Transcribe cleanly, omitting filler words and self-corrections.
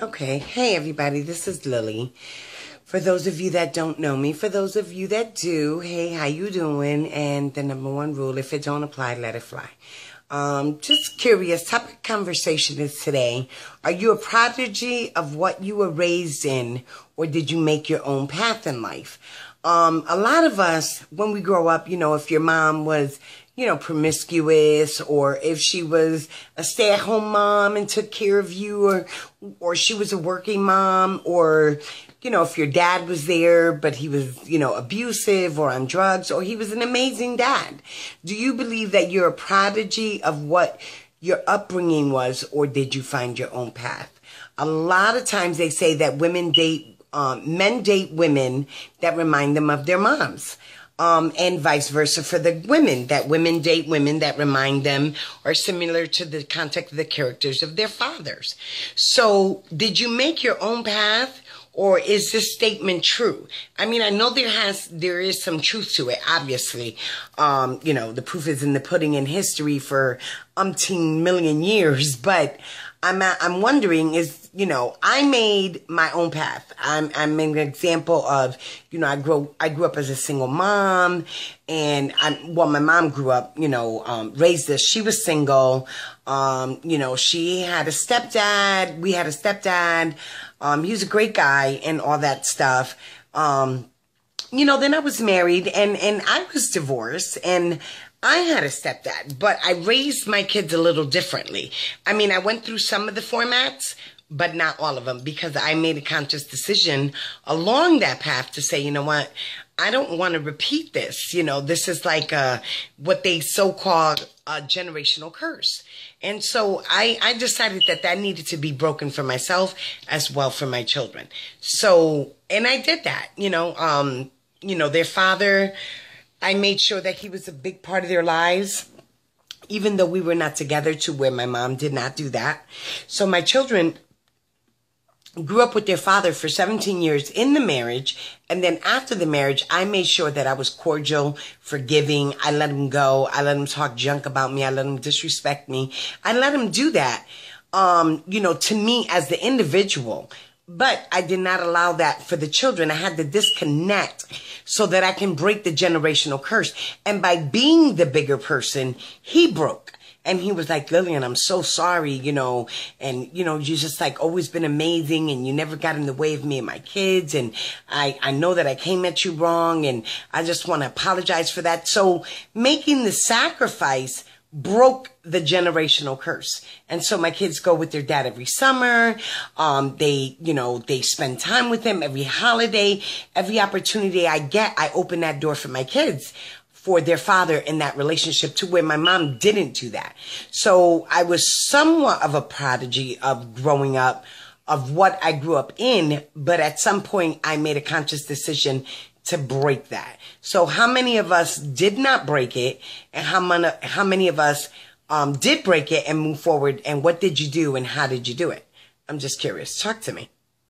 Okay, hey everybody, this is Lily. For those of you that don't know me, for those of you that do, hey, how you doing? And the number one rule, if it don't apply, let it fly. Just curious, topic of conversation is today, are you a prodigy of what you were raised in, or did you make your own path in life? A lot of us, when we grow up, if your mom was promiscuous, or if she was a stay-at-home mom and took care of you, or she was a working mom, or, if your dad was there, but he was, abusive or on drugs, or he was an amazing dad. Do you believe that you're a prodigy of what your upbringing was, or did you find your own path? A lot of times they say that men date women that remind them of their moms. And vice versa for the women, that women date women that remind them or similar to the context of the characters of their fathers. So did you make your own path, or is this statement true? I mean, I know there is some truth to it, obviously. The proof is in the pudding in history for umpteen million years, but I'm wondering I made my own path. I'm an example of, I grew up as a single mom, and my mom grew up, raised us. She was single. She had a stepdad. We had a stepdad. He was a great guy and all that stuff. Then I was married and I was divorced, and I had a stepdad, but I raised my kids a little differently. I mean, I went through some of the formats, but not all of them, because I made a conscious decision along that path to say, you know what, I don't want to repeat this. This is like what they so-called a generational curse. And so I decided that needed to be broken for myself as well for my children. So, and I did that, their father, I made sure that he was a big part of their lives, even though we were not together, to where my mom did not do that. So my children grew up with their father for 17 years in the marriage. And then after the marriage, I made sure that I was cordial, forgiving. I let him go. I let him talk junk about me. I let him disrespect me. I let him do that, to me as the individual. But I did not allow that for the children. I had to disconnect so that I can break the generational curse. And by being the bigger person, he broke. And he was like, Lillian, I'm so sorry, and, you just like always been amazing, and you never got in the way of me and my kids. And I know that I came at you wrong, and I just want to apologize for that. So making the sacrifice broke the generational curse. And so my kids go with their dad every summer. They spend time with him every holiday. Every opportunity I get, I open that door for my kids, for their father in that relationship, to where my mom didn't do that. So I was somewhat of a prodigy of growing up, of what I grew up in, but at some point I made a conscious decision to break that. So how many of us did not break it, and how many of us did break it and move forward, and what did you do and how did you do it? I'm just curious. Talk to me.